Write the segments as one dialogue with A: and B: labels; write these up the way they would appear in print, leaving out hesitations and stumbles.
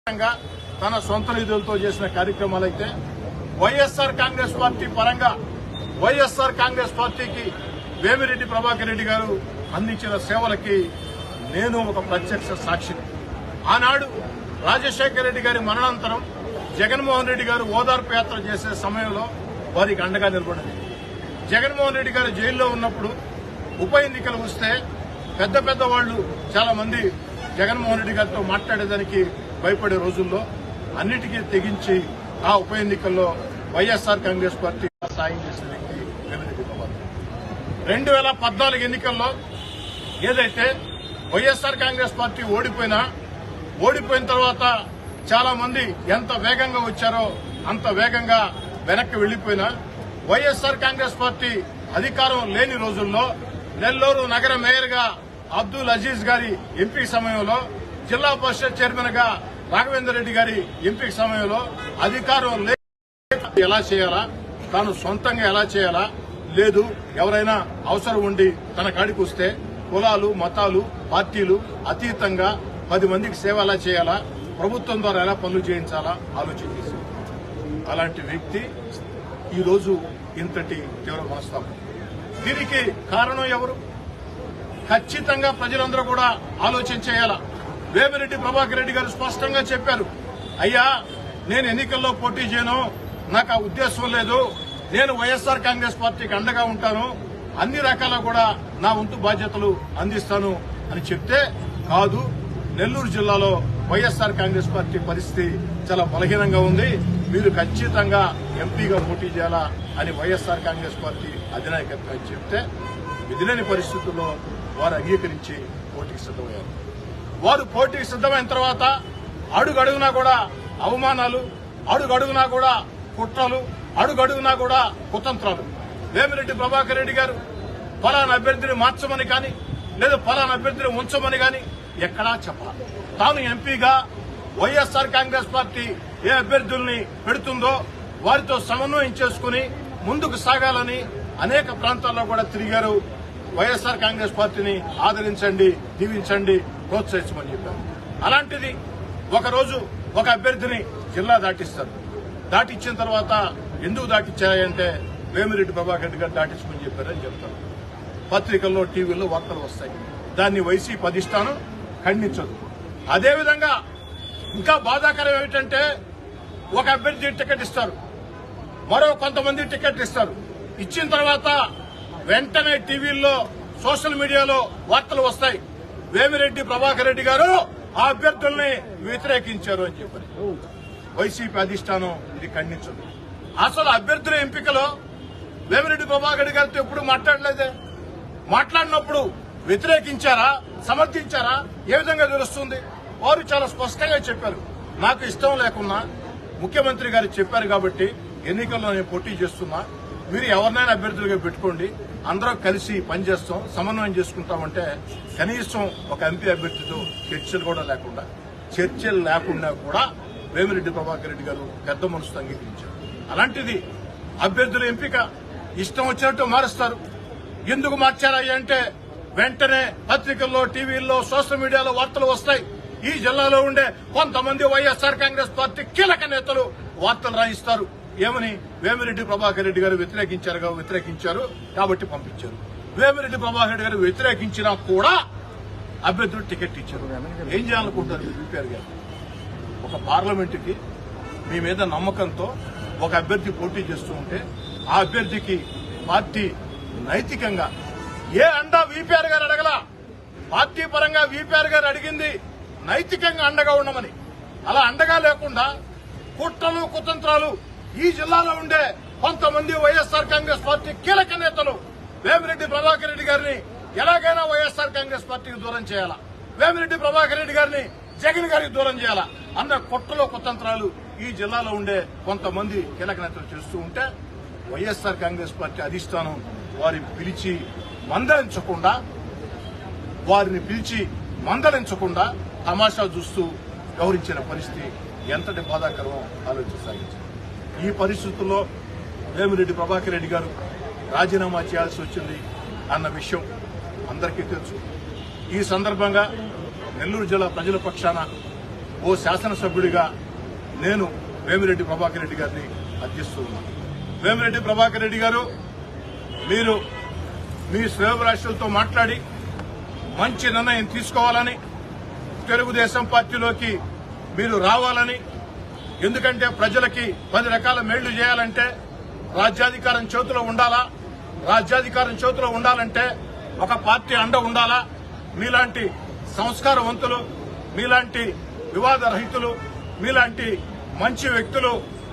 A: తన సొంత నిధులతో చేసిన కార్యక్రమాలైతే వైఎస్ఆర్ కాంగ్రెస్ పార్టీ పరంగా వైఎస్ఆర్ కాంగ్రెస్ పార్టీకి వేమిరెడ్డి ప్రభాకర్ రెడ్డి గారు అందించిన సేవలకి నేను ఒక ప్రత్యక్ష సాక్షిని. ఆనాడు రాజశేఖర రెడ్డి గారి మరణానంతరం జగన్మోహన్ రెడ్డి గారు ఓదార్పు యాత్ర చేసే సమయంలో వారికి అండగా నిలబడింది. జగన్మోహన్ రెడ్డి గారు జైల్లో ఉన్నప్పుడు ఉప ఎన్నికలు వస్తే పెద్ద పెద్ద వాళ్లు చాలా మంది జగన్మోహన్ రెడ్డి గారితో మాట్లాడేదానికి భయపడే రోజుల్లో అన్నిటికీ తెగించి ఆ ఉప ఎన్నికల్లో వైఎస్ఆర్ కాంగ్రెస్ పార్టీ సాయం చేసిన వ్యక్తి వేమిరెడ్డి ప్రభాకర్. 2014 ఎన్నికల్లో ఏదైతే వైఎస్ఆర్ కాంగ్రెస్ పార్టీ ఓడిపోయిన తర్వాత చాలా మంది ఎంత వేగంగా వచ్చారో అంత వేగంగా వెనక్కి వెళ్లిపోయినా వైఎస్ఆర్ కాంగ్రెస్ పార్టీ అధికారం లేని రోజుల్లో నెల్లూరు నగర మేయర్ గా అబ్దుల్ అజీజ్ గారి ఎంపీ సమయంలో జిల్లా పరిషత్ చైర్మన్ గా రాఘవేందర్ రెడ్డి గారి ఎంపీ సమయంలో అధికారం ఎలా చేయాలా, తాను సొంతంగా ఎలా చేయాలా, లేదు ఎవరైనా అవసరం ఉండి తన కాడికి వస్తే కులాలు మతాలు పార్టీలు అతీతంగా 10 మందికి సేవ ఎలా చేయాలా, ప్రభుత్వం ద్వారా ఎలా పనులు చేయించాలా ఆలోచన చేసింది. అలాంటి వ్యక్తి ఈరోజు ఇంతటి తీవ్ర మనస్తాపం. దీనికి కారణం ఎవరు? ఖచ్చితంగా ప్రజలందరూ కూడా ఆలోచన చేయాలా. వేమిరెడ్డి ప్రభాకర్ రెడ్డి గారు స్పష్టంగా చెప్పారు, అయ్యా నేను ఎన్నికల్లో పోటీ చేయను, నాకు ఆ ఉద్దేశం లేదు, నేను వైఎస్ఆర్ కాంగ్రెస్ పార్టీకి అండగా ఉంటాను, అన్ని రకాల కూడా నా వంతు బాధ్యతలు అందిస్తాను అని చెప్తే, కాదు నెల్లూరు జిల్లాలో వైఎస్ఆర్ కాంగ్రెస్ పార్టీ పరిస్థితి చాలా బలహీనంగా ఉంది, మీరు ఖచ్చితంగా ఎంపీగా పోటీ చేయాలా అని వైఎస్ఆర్ కాంగ్రెస్ పార్టీ అధినాయకత్వం చెప్తే విధిలేని పరిస్థితుల్లో వారు అంగీకరించి పోటీకి సిద్దమయ్యారు. వారు పోటీకి సిద్దమైన తర్వాత అడుగడుగునా కూడా అవమానాలు, అడుగడుగునా కూడా కుట్రలు, అడుగడుగునా కూడా కుతంత్రాలు. వేమిరెడ్డి ప్రభాకర్ రెడ్డి గారు ఫలానా అభ్యర్థిని మార్చమని కానీ లేదా ఫలానా అభ్యర్థిని ఉంచమని కానీ ఎక్కడా చెప్పాలి. తాను ఎంపీగా వైఎస్ఆర్ కాంగ్రెస్ పార్టీ ఏ అభ్యర్థుల్ని పెడుతుందో వారితో సమన్వయం చేసుకుని ముందుకు సాగాలని అనేక ప్రాంతాల్లో కూడా తిరిగారు. వైఎస్ఆర్ కాంగ్రెస్ పార్టీని ఆదరించండి, దీవించండి, ప్రోత్సహించమని చెప్పారు. అలాంటిది ఒకరోజు ఒక అభ్యర్థిని జిల్లా దాటిస్తారు. దాటిచ్చిన తర్వాత ఎందుకు దాటిచ్చాయంటే వేమిరెడ్డి ప్రభాకర్ రెడ్డి గారు దాటించమని చెప్పారని చెప్తారు. పత్రికల్లో టీవీల్లో వార్తలు వస్తాయి. దాన్ని వైసీపీ అధిష్టానం ఖండించదు. అదేవిధంగా ఇంకా బాధాకరం ఏమిటంటే ఒక అభ్యర్థి టికెట్ ఇస్తారు, మరో కొంతమంది టికెట్ ఇస్తారు. ఇచ్చిన తర్వాత వెంటనే టీవీల్లో సోషల్ మీడియాలో వార్తలు వస్తాయి, వేమిరెడ్డి ప్రభాకర్ రెడ్డి గారు ఆ అభ్యర్థుల్ని వ్యతిరేకించారు అని చెప్పారు. వైసీపీ అధిష్టానం ఇది ఖండించదు. అసలు అభ్యర్థుల ఎంపికలో వేమిరెడ్డి ప్రభాకర్ రెడ్డి గారితో ఎప్పుడు మాట్లాడలేదే. మాట్లాడినప్పుడు వ్యతిరేకించారా, సమర్థించారా, ఏ విధంగా తెలుస్తుంది? వారు చాలా స్పష్టంగా చెప్పారు, నాకు ఇష్టం లేకున్నా ముఖ్యమంత్రి గారు చెప్పారు కాబట్టి ఎన్నికల్లో నేను పోటీ చేస్తున్నా, మీరు ఎవరినైనా అభ్యర్థులుగా పెట్టుకోండి, అందరం కలిసి పనిచేస్తాం, సమన్వయం చేసుకుంటామంటే కనీసం ఒక ఎంపీ అభ్యర్థితో చర్చలు లేకుండా కూడా వేమిరెడ్డి ప్రభాకర్ రెడ్డి గారు పెద్ద మనసుతో అంగీకరించారు. అలాంటిది అభ్యర్థుల ఎంపిక ఇష్టం వచ్చినట్టు మారుస్తారు. ఎందుకు మార్చారయ్యా అంటే వెంటనే పత్రికల్లో టీవీల్లో సోషల్ మీడియాలో వార్తలు వస్తాయి. ఈ జిల్లాలో ఉండే కొంతమంది వైఎస్ఆర్ కాంగ్రెస్ పార్టీ కీలక నేతలు వార్తలు రాయిస్తారు. ఏమని? వేమిరెడ్డి ప్రభాకర్ రెడ్డి గారు వ్యతిరేకించారు కాబట్టి పంపించారు. వేమిరెడ్డి ప్రభాకర్ రెడ్డి గారు వ్యతిరేకించినా కూడా అభ్యర్థులు టికెట్ ఇచ్చారు. ఏం చేయాలనుకుంటారు వీపీఆర్ గారు? ఒక పార్లమెంటుకి మీ మీద నమ్మకంతో ఒక అభ్యర్థి పోటీ చేస్తూ ఉంటే ఆ అభ్యర్థికి పార్టీ నైతికంగా ఏ అండా వీపీఆర్ గారు అడగల. పార్టీ పరంగా వీపీఆర్ గారు అడిగింది నైతికంగా అండగా ఉండమని. అలా అండగా లేకుండా కుట్రలు కుతంత్రాలు ఈ జిల్లాలో ఉండే కొంతమంది వైఎస్ఆర్ కాంగ్రెస్ పార్టీ కీలక నేతలు వేమిరెడ్డి ప్రభాకర్ రెడ్డి గారిని ఎలాగైనా వైఎస్ఆర్ కాంగ్రెస్ పార్టీకి దూరం చేయాలా, వేమిరెడ్డి ప్రభాకర్ రెడ్డి గారిని జగన్ గారికి దూరం చేయాలా అన్న కుట్రలు కుతంత్రాలు ఈ జిల్లాలో ఉండే కొంతమంది కీలక నేతలు చేస్తూ ఉంటే వైఎస్ఆర్ కాంగ్రెస్ పార్టీ అధిష్టానం వారిని పిలిచి మందలించకుండా తమాషా చూస్తూ గౌరవించిన పరిస్థితి ఎంతటి బాధాకరమో ఆలోచించారు. ఈ పరిస్థితుల్లో వేమిరెడ్డి ప్రభాకర్ రెడ్డి గారు రాజీనామా చేయాల్సి వచ్చింది అన్న విషయం అందరికీ తెలుసు. ఈ సందర్భంగా నెల్లూరు జిల్లా ప్రజల పక్షాన ఓ శాసనసభ్యుడిగా నేను వేమిరెడ్డి ప్రభాకర్ రెడ్డి గారిని అర్థిస్తూ ఉన్నాను. వేమిరెడ్డి ప్రభాకర్ రెడ్డి గారు, మీరు మీ శ్రేయోభిలాషులతో మాట్లాడి మంచి నిర్ణయం తీసుకోవాలని, తెలుగుదేశం పార్టీలోకి మీరు రావాలని, ఎందుకంటే ప్రజలకి 10 రకాల మేళ్లు చేయాలంటే రాజ్యాధికారం చేతిలో ఉండాలా, రాజ్యాధికారం చేతిలో ఉండాలంటే ఒక పార్టీ అండ ఉండాలా. మీలాంటి సంస్కారవంతులు, మీలాంటి వివాద రహితులు, మీలాంటి మంచి వ్యక్తులు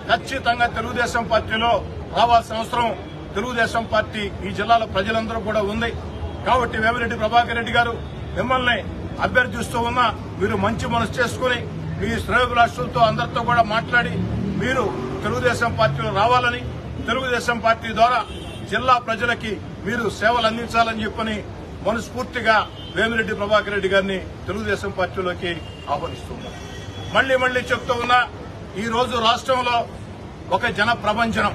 A: ఖచ్చితంగా తెలుగుదేశం పార్టీలో రావాల్సిన అవసరం తెలుగుదేశం పార్టీ ఈ జిల్లాల ప్రజలందరూ కూడా ఉంది. కాబట్టి వేమిరెడ్డి ప్రభాకర్ రెడ్డి గారు, మిమ్మల్ని అభ్యర్థిస్తూ ఉన్నా మీరు మంచి మనసు చేసుకుని మీ శ్రేయోభిలాషులతో అందరితో కూడా మాట్లాడి మీరు తెలుగుదేశం పార్టీలో రావాలని, తెలుగుదేశం పార్టీ ద్వారా జిల్లా ప్రజలకి మీరు సేవలు అందించాలని చెప్పని మనస్ఫూర్తిగా వేమిరెడ్డి ప్రభాకర్ రెడ్డి గారిని తెలుగుదేశం పార్టీలోకి ఆహ్వానిస్తున్నారు. మళ్లీ చెప్తూ ఉన్నా, ఈ రోజు రాష్ట్రంలో ఒక జన ప్రభంజనం,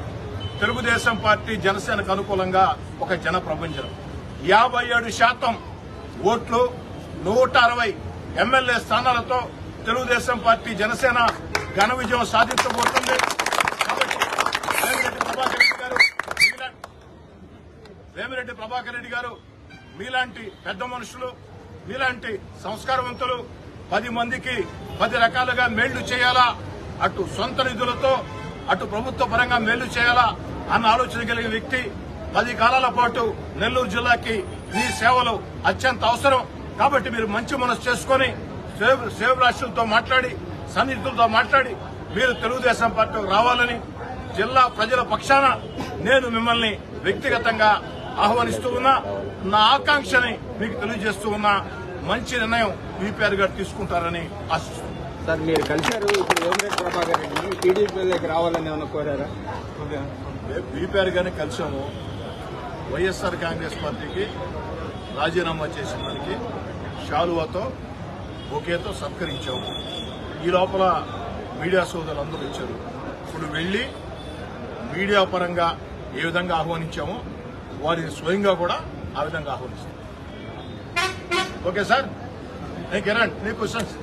A: తెలుగుదేశం పార్టీ జనసేనకు అనుకూలంగా ఒక జన ప్రభంజనం. 57% ఓట్లు, 160 ఎమ్మెల్యే స్థానాలతో తెలుగుదేశం పార్టీ జనసేన ఘన విజయం సాధించబోతుంది. కాబట్టి వేమిరెడ్డి ప్రభాకర్ రెడ్డి గారు మీలాంటి పెద్ద మనుషులు, మీలాంటి సంస్కారవంతులు 10 మందికి 10 రకాలుగా మేళ్లు చేయాలా, అటు సొంత నిధులతో అటు ప్రభుత్వ పరంగా మేళ్లు చేయాలా అన్న ఆలోచన కలిగిన వ్యక్తి. 10 కాలాల పాటు నెల్లూరు జిల్లాకి మీ సేవలు అత్యంత అవసరం. కాబట్టి మీరు మంచి మనసు చేసుకుని శ్రేయోభిలాషులతో మాట్లాడి, సన్నిహితులతో మాట్లాడి మీరు తెలుగుదేశం పార్టీకి రావాలని జిల్లా ప్రజల పక్షాన నేను మిమ్మల్ని వ్యక్తిగతంగా ఆహ్వానిస్తూ ఉన్నా. నా ఆకాంక్షని మీకు తెలియజేస్తూ ఉన్నా. మంచి నిర్ణయం వీపీఆర్ గారు తీసుకుంటారని ఆశిస్తున్నాను.
B: సార్, మీరు కలిశారు, ఇప్పుడు వేమిరెడ్డి ప్రభాకర్ రెడ్డిని టీడీపీలోకి రావాలని ఏమైనా కోరారా?
A: వీపీఆర్ గారిని కలిసాము. వైఎస్ఆర్ కాంగ్రెస్ పార్టీకి రాజీనామా చేసిన దానికి శాలువాతో బొకేతో సత్కరించాము. ఈ లోపల మీడియా సోదరులందరూ ఇచ్చారు. ఇప్పుడు వెళ్లి మీడియా పరంగా ఏ విధంగా ఆహ్వానించామో వారిని స్వయంగా కూడా ఆ విధంగా ఆహ్వానిస్తాం. ఓకే సార్, కిరణ్, నీ క్వశ్చన్స్.